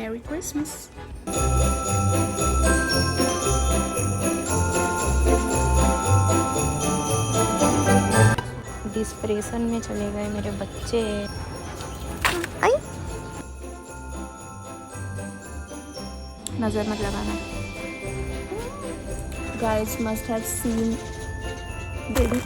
Merry Christmas. Depression में चले गए मेरे बच्चे। आई नजर मत लगाना। Guys must have seen baby.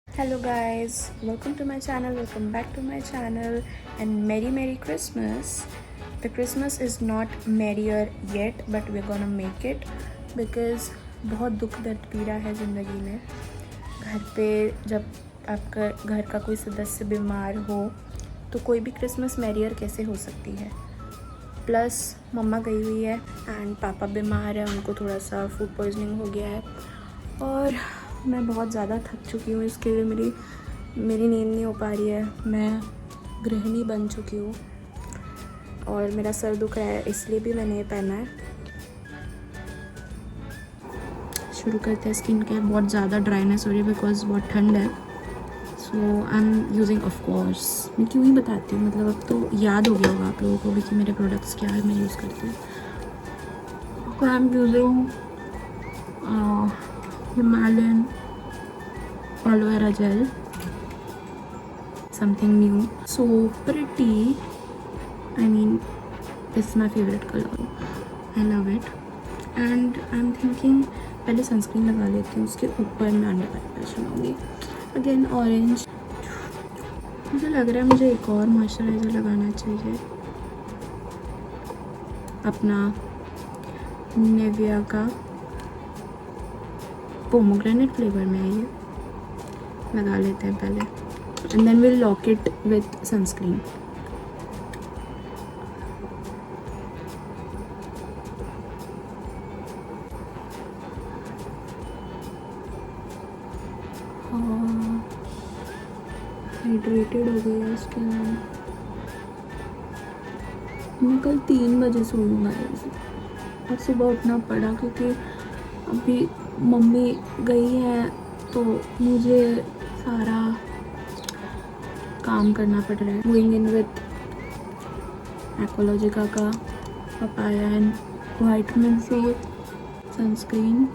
Hello guys, welcome to my channel, welcome back to my channel and Merry Christmas. The Christmas is not merrier yet but we're gonna make it because बहुत दुख दर्द पीड़ा है ज़िंदगी में। घर पे जब आपका घर का कोई सदस्य बीमार हो तो कोई भी क्रिसमस मैरियर कैसे हो सकती है। प्लस मम्मा गई हुई है एंड पापा बीमार है, उनको थोड़ा सा फूड पॉइजनिंग हो गया है और मैं बहुत ज़्यादा थक चुकी हूँ। इसके लिए मेरी नींद नहीं हो पा रही है। मैं गृहिणी बन चुकी हूँ और मेरा सर दुख रहा है, इसलिए भी मैंने ये पहना है। शुरू करते हैं। स्किन केयर बहुत ज़्यादा ड्राइनेस हो रही है बिकॉज बहुत ठंड है। So I am using of course, मैं क्यों ही बताती हूँ, मतलब अब तो याद हो गया होगा आप लोगों को भी कि मेरे प्रोडक्ट्स क्या है मैं यूज़ करती हूँ। आई am using Himalayan aloe vera gel, something new, so pretty. I mean, this is my favorite color. I love it. And I'm thinking पहले सनस्क्रीन लगा लेती हूँ, उसके ऊपर मैं अंडर आई पैच लगाऊंगी। Again orange. मुझे लग रहा है मुझे एक और मॉइस्चराइज़र लगाना चाहिए, अपना नेविया का पोमोग्रेनेट फ्लेवर में है, ये लगा लेते हैं पहले and then will lock it with sunscreen. Hydrated हो गई है स्किन। मैं कल 3 बजे सोऊंगा और सुबह उठना पड़ा क्योंकि अभी मम्मी गई है तो मुझे सारा काम करना पड़ रहा है। गोइंग इन विथ एक्वालॉजिका का papaya and vitamin C sunscreen.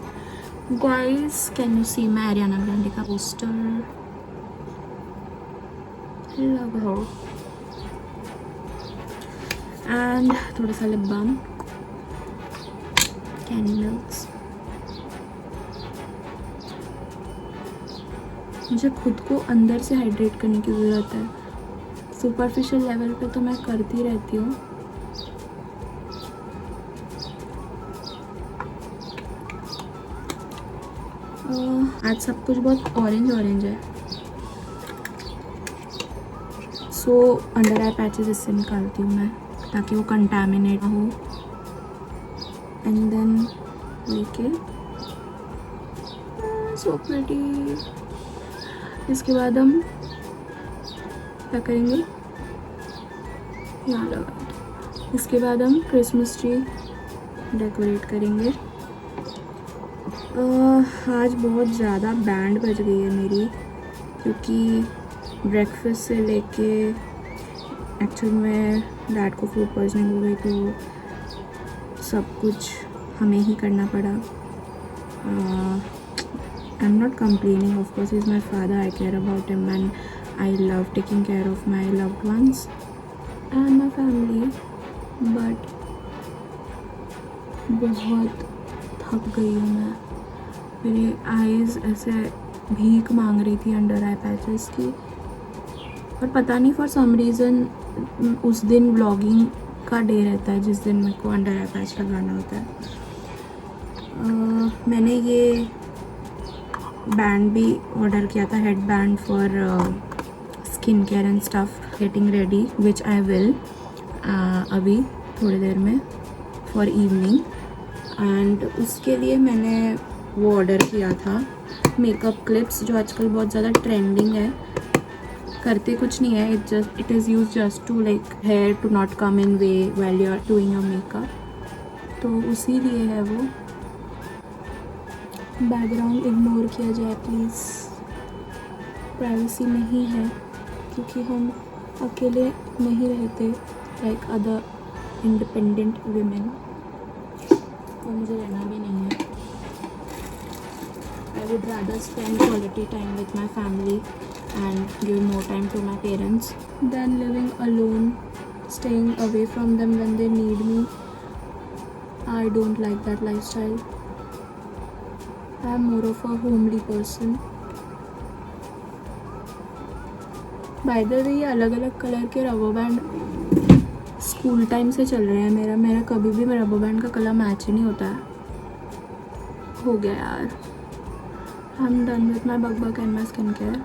Guys can you see my Ariana Grande का पोस्टर, लव हर। एंड थोड़ा सा लिप बाम, कैंडल्स। मुझे खुद को अंदर से हाइड्रेट करने की ज़रूरत है। सुपरफिशियल लेवल पे तो मैं करती रहती हूँ, आज सब कुछ बहुत ऑरेंज है। सो अंडर आई पैचेस इससे निकालती हूँ मैं ताकि वो कंटामिनेट ना हो। एंड देन लेके सो प्रिटी। इसके बाद हम क्या करेंगे, यहाँ लगा दो। इसके बाद हम क्रिसमस ट्री डेकोरेट करेंगे। आज बहुत ज़्यादा बैंड बज गई है मेरी क्योंकि ब्रेकफास्ट से लेके एक्चुअल में डैड को फूड पॉइजनिंग हो गई तो सब कुछ हमें ही करना पड़ा। I'm not complaining, of course he's my father, I care about him and I love taking care of my loved ones and my family, but बहुत थक गई हूँ मैं। मेरी आईज़ ऐसे भीख मांग रही थी अंडर आई पैचेस की और पता नहीं फॉर सम रीज़न उस दिन व्लॉगिंग का डे रहता है जिस दिन मेरे को अंडर आई पैच लगाना होता है। मैंने ये बैंड भी ऑर्डर किया था, head band for skin care and stuff, getting ready which I will अभी थोड़ी देर में फॉर इवनिंग। एंड उसके लिए मैंने वो ऑर्डर किया था मेकअप क्लिप्स जो आजकल बहुत ज़्यादा ट्रेंडिंग है। करते कुछ नहीं है, it is use just to like hair to not come in way while you are doing your makeup, तो उसी लिए है वो। बैकग्राउंड इग्नोर किया जाए प्लीज़, प्राइवेसी नहीं है क्योंकि हम अकेले नहीं रहते लाइक अदर इंडिपेंडेंट वीमेन, तो मुझे रहना भी नहीं है. I would rather spend quality time with my family and give more time to my parents than living alone, staying away from them when they need me. I don't like that lifestyle. I am more of a homely person. By the way, ये अलग अलग colour के rubber band school time से चल रहे हैं. मेरा कभी भी रबर बैंड का कलर मैच ही नहीं होता है. हो गया यार. I'm done with my bug and my skincare.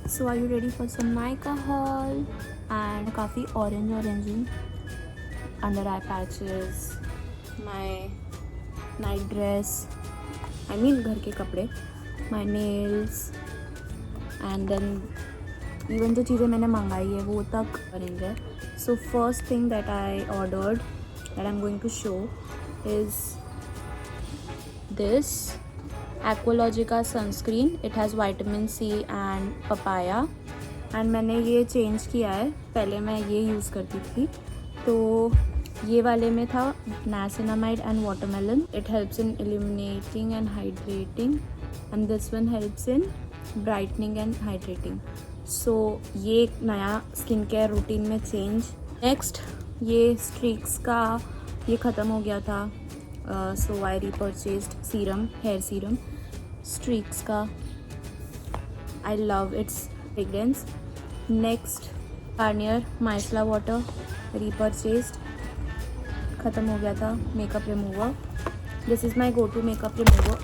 So are you ready for some Nykaa haul? And काफ़ी orange under eye patches, my night dress, I mean घर के कपड़े, my nails, and then even जो चीज़ें मैंने मंगाई है वो तक orange है. So first thing that I ordered that I'm going to show is this Aqualogica sunscreen. It has vitamin C and papaya. And मैंने ये चेंज किया है, पहले मैं ये यूज़ करती थी, तो ये वाले में था niacinamide and watermelon. It helps in illuminating and hydrating, and this one helps in brightening and hydrating. So ये एक नया स्किन केयर रूटीन में चेंज. नेक्स्ट ये स्ट्रीक्स का ये ख़त्म हो गया था, so I repurchased serum, hair serum Streax का. I love its fragrance. Next Garnier micellar water, repurchased, ख़त्म हो गया था. Makeup remover, this is my go to makeup remover.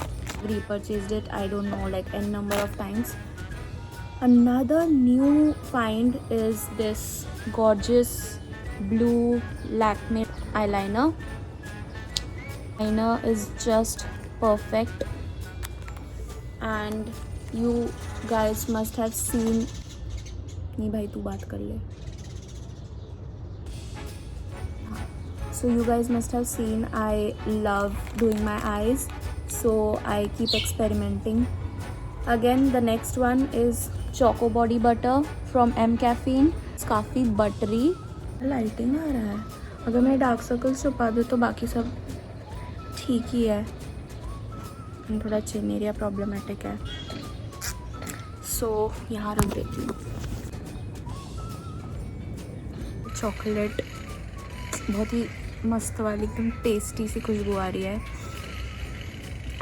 Repurchased it, I don't know, like n number of times. Another new find is this gorgeous blue Lakme eyeliner. Eyeliner is just perfect, and you guys must have seen. नहीं भाई तू बात कर ले. So you guys must have seen I love doing my eyes, so I keep experimenting. Again, the next one is Choco Body Butter from M Caffeine. It's काफ़ी buttery. Lighting आ रहा है. अगर मैं डार्क सर्कल्स छुपा दूँ तो बाकी सब ठीक ही है. थोड़ा चिन एरिया प्रॉब्लमेटिक है, सो यहाँ रख देती हूँ. चॉकलेट बहुत ही मस्त वाली, एकदम टेस्टी सी खुशबू आ रही है.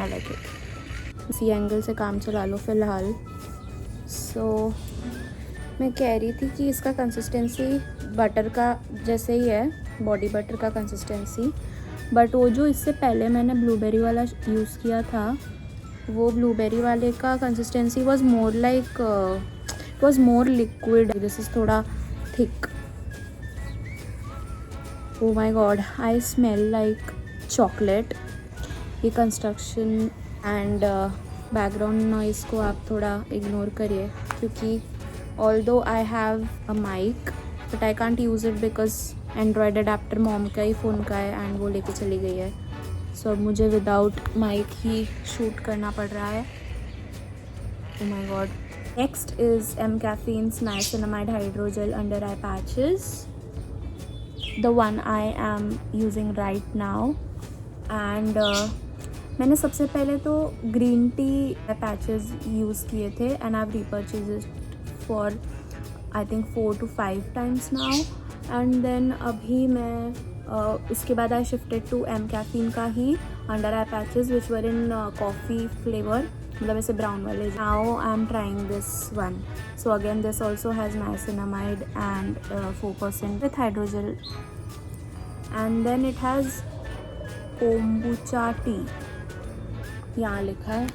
I like it. इसी एंगल से काम चला लो फ़िलहाल. सो मैं कह रही थी कि इसका कंसिस्टेंसी बटर का जैसे ही है, बॉडी बटर का कंसिस्टेंसी, बट वो जो इससे पहले मैंने ब्लूबेरी वाला यूज़ किया था, वो ब्लूबेरी वाले का consistency was more like, was more liquid. This is थोड़ा thick. Oh my god, I smell like chocolate. ये कंस्ट्रक्शन एंड बैकग्राउंड नॉइज़ को आप थोड़ा इग्नोर करिए, क्योंकि although I have a mic but I can't use it because Android adapter mom का ही phone का है एंड वो लेके चली गई है. सो अब मुझे विदाउट माइक ही शूट करना पड़ रहा है. ओ my God. Next is M Caffeine's Niacinamide Hydrogel Under Eye Patches, the one I am using right now. And मैंने सबसे पहले तो ग्रीन टी पैचेस यूज़ किए थे and I have repurchased for I think 4 to 5 times now. And then अभी मैं उसके बाद I shifted to M Caffeine का ही under eye patches which were in coffee flavour, मतलब ऐसे ब्राउन वाले. Now I am trying this one. So again this also has niacinamide and 4% with hydrogel. And then it has kombucha tea, यहाँ लिखा है.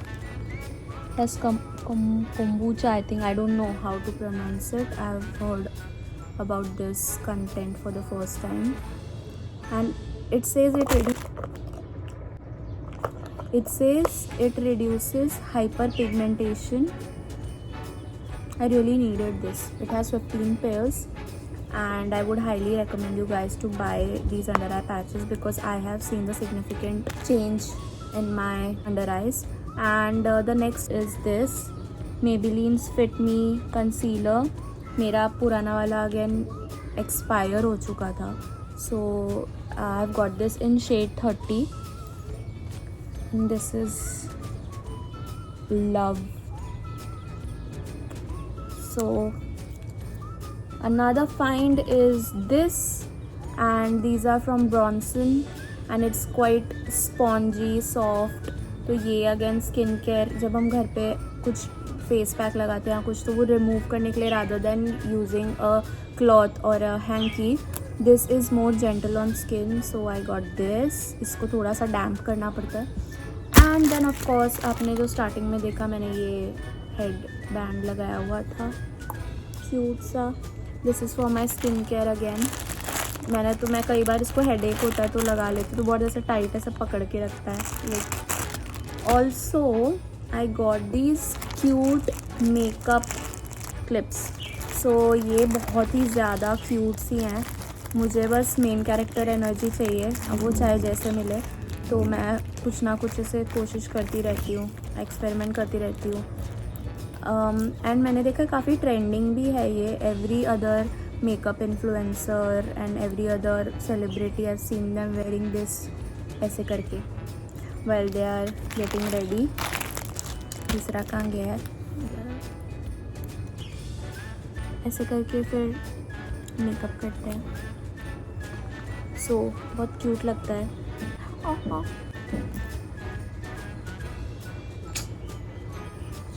has kombucha, I think. I don't know how to pronounce it. I've heard about this content for the first time, and it says it reduces hyperpigmentation. I really needed this. It has 15 pairs and I would highly recommend you guys to buy these under eye patches because I have seen the significant change in my under eyes. And the next is this Maybelline's Fit Me concealer. मेरा पुराना वाला again expire हो चुका था, so I've got this in shade 30 and this is love. So another find is this, and these are from Bronson and it's quite spongy soft. तो ये again skin care, जब हम घर पे कुछ फेस पैक लगाते हैं कुछ, तो वो रिमूव करने के लिए rather than using a cloth और a hanky, this is more gentle on skin, so I got this. इसको थोड़ा सा डैम्प करना पड़ता है. एंड देन ऑफ कोर्स आपने जो स्टार्टिंग में देखा, मैंने ये हेड बैंड लगाया हुआ था क्यूट सा. This is for my skin care again. मैं कई बार इसको हेडेक होता है तो लगा लेती, तो बहुत ऐसा टाइट ऐसा पकड़ के रखता है. Like also I got these cute makeup clips. So ये बहुत ही ज़्यादा क्यूट सी हैं. मुझे बस मेन कैरेक्टर एनर्जी चाहिए, अब वो चाहे जैसे मिले, तो मैं कुछ ना कुछ ऐसे कोशिश करती रहती हूँ, एक्सपेरिमेंट करती रहती हूँ. एंड मैंने देखा काफ़ी ट्रेंडिंग भी है ये. Every other makeup influencer and every other celebrity I seen them wearing this ऐसे करके well they are getting ready. तीसरा कहाँ गया है? ऐसे करके फिर मेकअप करते हैं. सो बहुत क्यूट लगता है.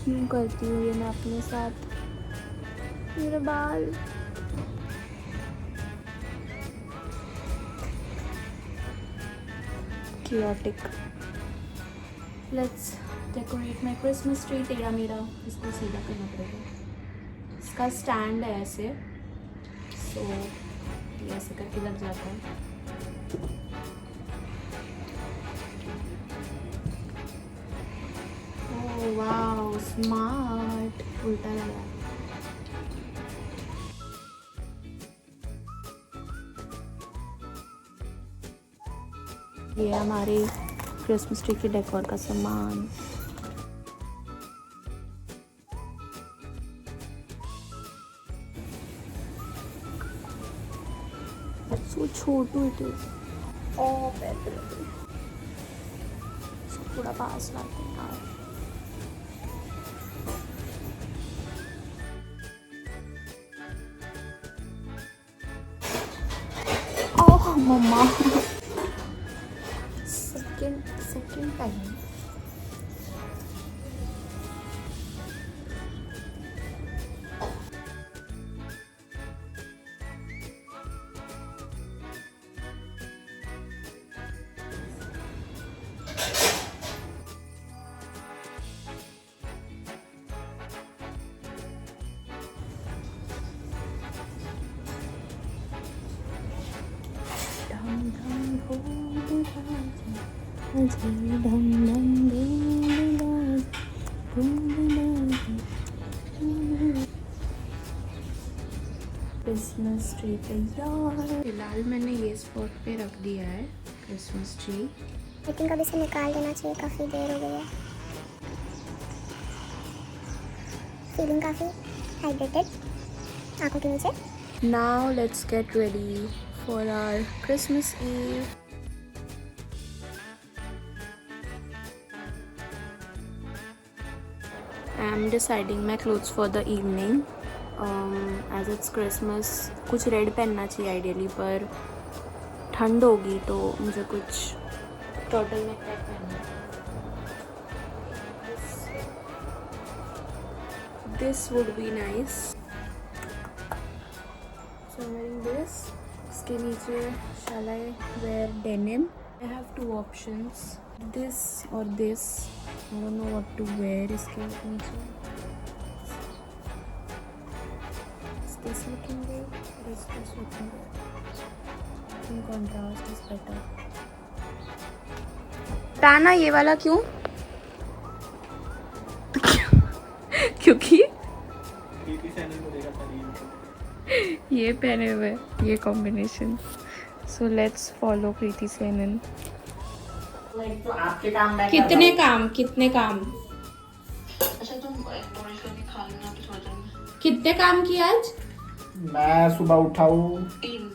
क्यों करती हूँ ये मैं अपने साथ? मेरे बाल chaotic. Let's decorate my Christmas tree. तेरा मेरा इसको सीधा करना पड़ेगा. इसका स्टैंड है ऐसे, सो ये ऐसे करके लग जाता है. Oh wow, smart. उल्टा लगा. ये हमारी क्रिसमस ट्री की डेकोर का सामान. सो छोटू इट इज. ओ थोड़ा पास लाते हैं यार. ओह मम्मा, सेकंड टाइम. क्रिसमस ट्री तैयार. फिलहाल मैंने ये स्पॉट पे रख दिया है क्रिसमस ट्री. आई थिंक अब इसे निकाल देना चाहिए, काफ़ी देर हो गई है. फीलिंग काफ़ी हाइड्रेटेड आंखों के नीचे. Now let's get ready for our Christmas Eve. I'm deciding my clothes for the evening. As it's Christmas, कुछ रेड पहनना चाहिए आइडियली, पर ठंड होगी तो मुझे कुछ टर्टल नेक टाइप पहनना है. This would be nice. So I'm wearing this. इसके नीचे shall I wear denim? I have two options. This or this. I don't know what to wear इसके नीचे. Is this looking good or is this looking good? I think contrast is better. ताना ये वाला क्यों? क्योंकि ये पहने हुए, ये combination. So let's follow Kriti Sanon. तो आपके काम मैं कितने काम, कितने काम, अच्छा तुम इंडोनेशिया की खा लेना तो थोड़ा देर कितने काम किए आज? मैं सुबह उठा हूँ, तीन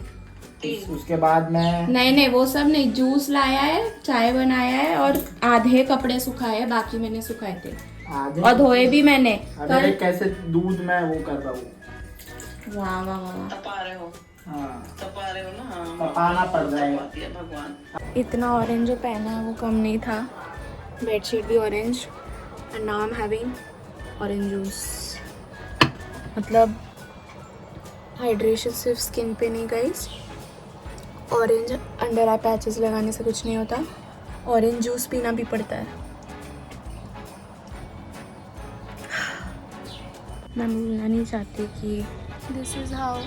उसके बाद मैं नहीं वो सब नहीं. जूस लाया है, चाय बनाया है और आधे कपड़े सुखाए हैं, बाकी मैंने सुखाए थे आधे और धोए भी मैंने अरे कल. कैसे दूध में वो कर रहा हूँ. वाह वाह वाह. तपा रहे हो ना. हाँ तपाना पड़ जाएगा. तपाती है भगवान. इतना ऑरेंज जो पहना है वो कम नहीं था. बेडशीट भी orange and now I am having orange juice. मतलब हाइड्रेशन सिर्फ स्किन पे नहीं guys. Orange under eye patches लगाने से कुछ नहीं होता. ऑरेंज जूस पीना भी पड़ता है. मैं भूलना नहीं चाहती कि दिस इज़ हाउ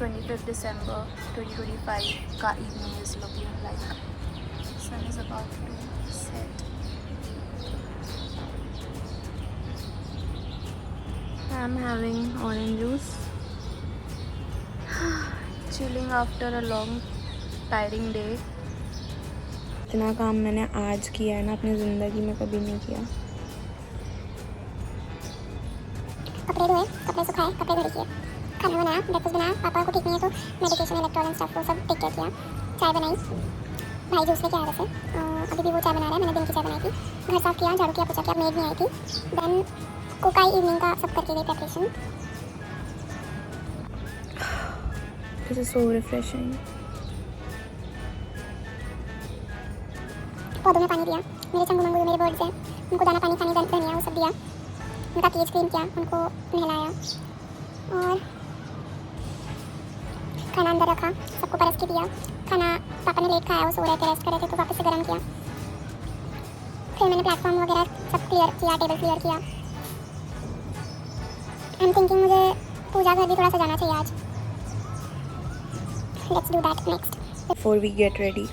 25 December 2025 का evening is looking like. Sun is about to set. I'm having orange juice. Chilling after a long tiring day. इतना काम मैंने आज किया है ना अपनी ज़िंदगी में कभी नहीं किया. कपड़े धोए, कपड़े सुखाए, कपड़े धोए किए, खाना बनाया, ब्रेकफास्ट बनाया. पापा को ठीक नहीं है तो मेडिकेशन, इलेक्ट्रॉल एंड स्टफ वो सब टेक केयर किया. चाय बनाई, भाई जूस लेके आया वैसे. अभी भी वो चाय बना रहा है. मैंने दिन की चाय बनाई थी. घर साफ किया, झाड़ू किया, पोछा किया. मेड नहीं आई थी. देन कुकाई इवनिंग का सब करके गई preparation. This is so refreshing. पौधों में पानी दिया. मेरे चंगू मंगू जो मेरे बर्ड्स हैं उनको दाना पानी खाने धनिया वो सब दिया. उनका केज क्लीन किया, उनको नहलाया और खाना अंदर रखा. सबको परस के दिया. खाना पापा ने लेट खाया, वो सो रहे थे, रेस्ट कर रहे थे तो वापस से गर्म किया. फिर मैंने प्लेटफॉर्म वगैरह सब क्लियर किया, टेबल क्लियर किया. आई एम थिंकिंग मुझे पूजा घर भी थोड़ा सजाना चाहिए आज. Let's do that next. Before we get ready.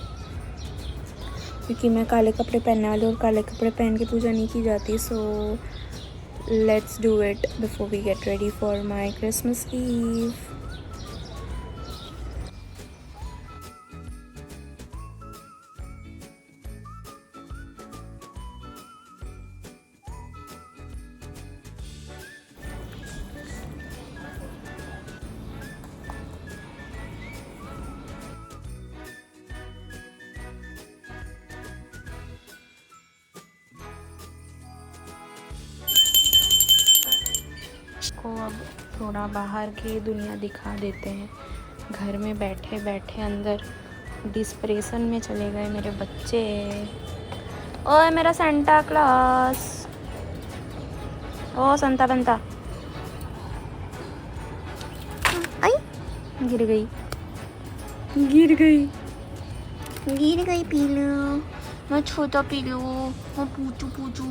क्योंकि मैं काले कपड़े पहनने वाली और काले कपड़े पहन के पूजा नहीं की जाती. So let's do it before we get ready for my Christmas Eve. को अब थोड़ा बाहर की दुनिया दिखा देते हैं. घर में बैठे बैठे अंदर डिस्प्रेशन में चले गए मेरे बच्चे. ओए मेरा सेंटा क्लॉस, ओ संता बनता. आई गिर गई, गिर गई, गिर गई. पी लो, मैं छोटा पी लो, मैं पूछू पूछू.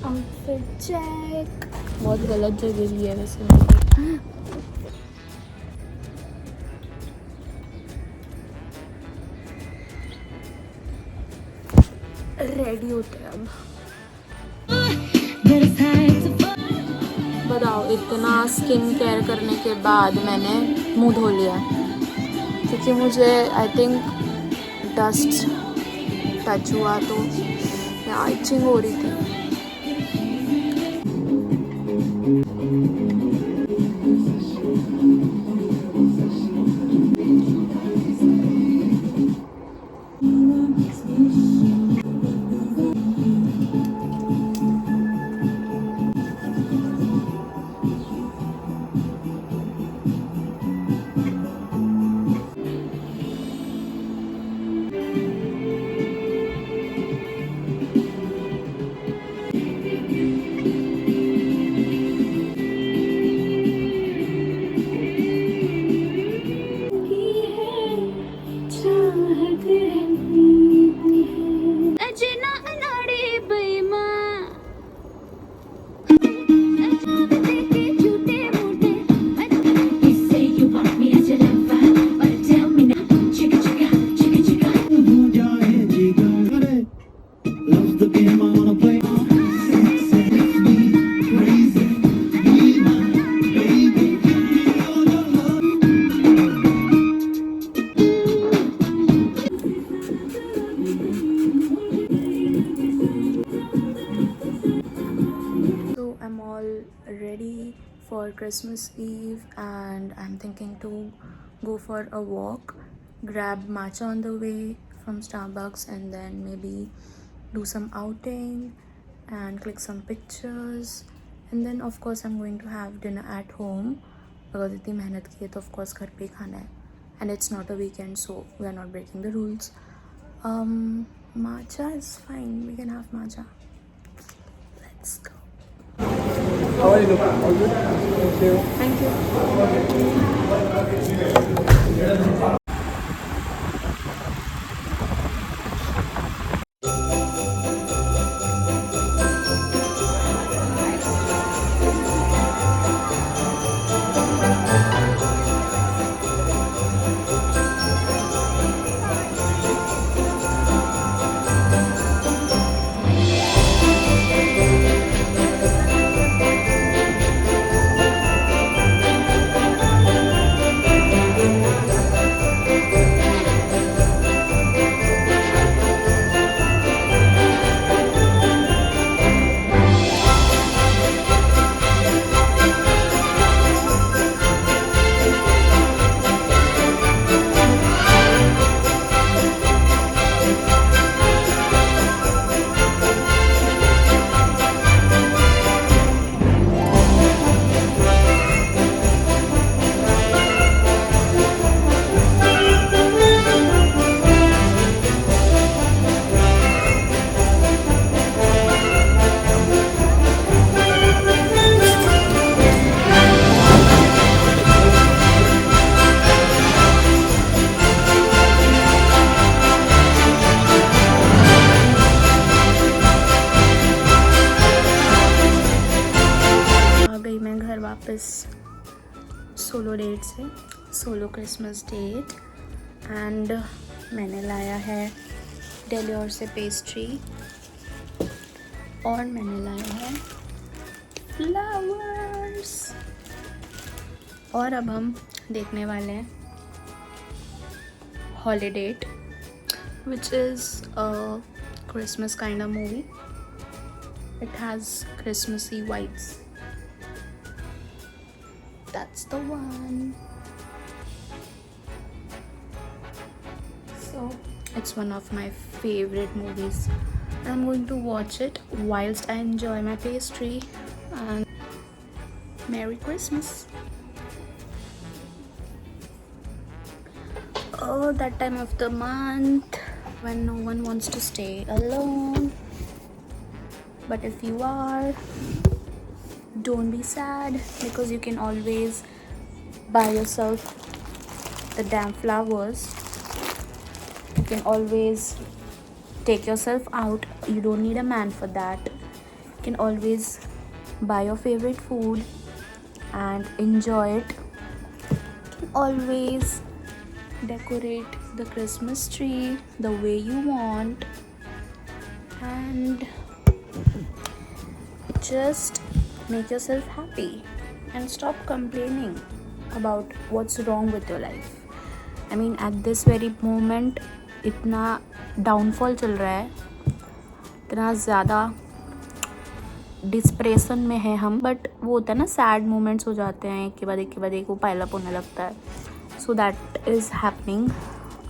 Outfit check. बहुत गलत जगह ली है वैसे मैंने. रेडी होते हैं अब. बताओ, इतना स्किन केयर करने के बाद मैंने मुंह धो लिया क्योंकि मुझे आई थिंक डस्ट टच हुआ तो यहाँ इचिंग हो रही थी. Christmas Eve and I'm thinking to go for a walk, grab matcha on the way from Starbucks, and then maybe do some outing and click some pictures. And then of course I'm going to have dinner at home because इतनी मेहनत की है तो of course घर पे ही खाना है, and it's not a weekend so we are not breaking the rules. Matcha is fine, we can have matcha. Let's go. How are you? All good? Thank you. Thank you. वापस solo date से, solo Christmas date, and मैंने लाया है डेलियोर से pastry और मैंने लाया है फ्लावर्स। और अब हम देखने वाले हैं हॉलीडेट, which is a Christmas kind of movie. It has Christmassy vibes. That's the one. So it's one of my favorite movies. I'm going to watch it whilst I enjoy my pastry. And Merry Christmas. Oh, that time of the month when no one wants to stay alone. But if you are, don't be sad because you can always buy yourself the damn flowers. You can always take yourself out. You don't need a man for that. You can always buy your favorite food and enjoy it. You can always decorate the Christmas tree the way you want and just make yourself happy and stop complaining about what's wrong with your life. I mean, at this very moment इतना downfall चल रहा है, इतना ज़्यादा depression में है हम, but वो होता है ना, सैड मोमेंट्स हो जाते हैं एक के बाद एक के बाद एक, वो पाइल अप होने लगता है. So that is happening.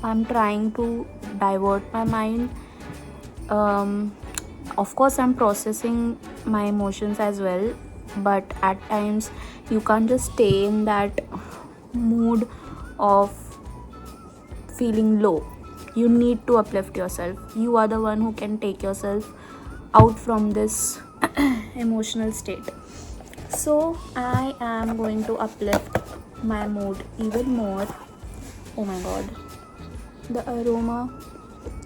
I am trying to divert my mind. Of course I'm processing my emotions as well, but at times you can't just stay in that mood of feeling low. You need to uplift yourself. You are the one who can take yourself out from this emotional state. So I am going to uplift my mood even more. Oh my god, the aroma,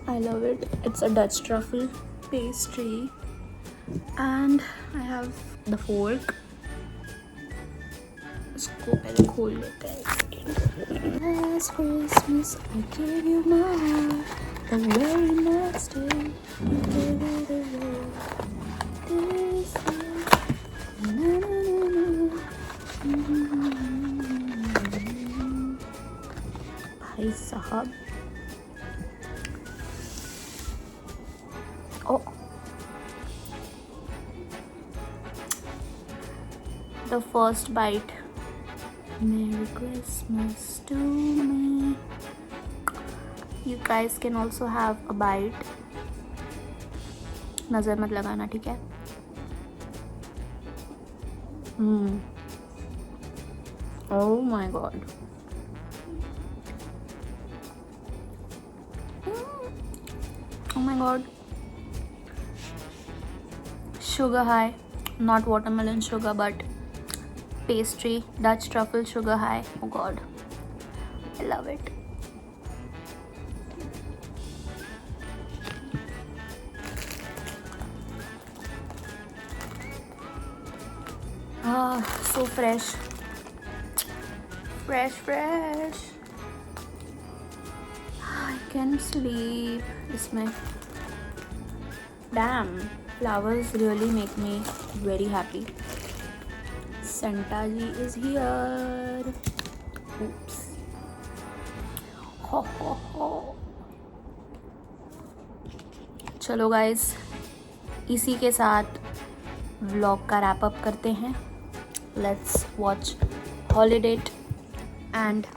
I love it. It's a Dutch truffle pastry and I have the fork. इसको पहले खोल लेते हैं. Last Christmas I gave you my heart, the very next day you gave it away. This is na na na na. भाई साहब, the first bite. Merry Christmas to me. You guys can also have a bite. नज़र मत लगाना, ठीक है? Oh my god. Oh my god. Sugar high, not watermelon sugar but pastry, Dutch truffle sugar high. Oh god, I love it. Ah, so fresh. Fresh. I can sleep. इसमें damn, flowers really make me very happy. Santa ji is here. Oops. Ho ho ho. चलो guys, इसी के साथ vlog का wrap up करते हैं. Let's watch Holiday and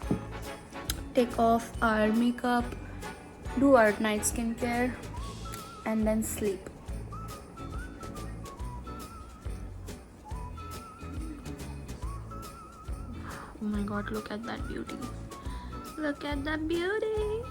take off our makeup, do our night skincare, and then sleep. Oh my god, look at that beauty. Look at that beauty.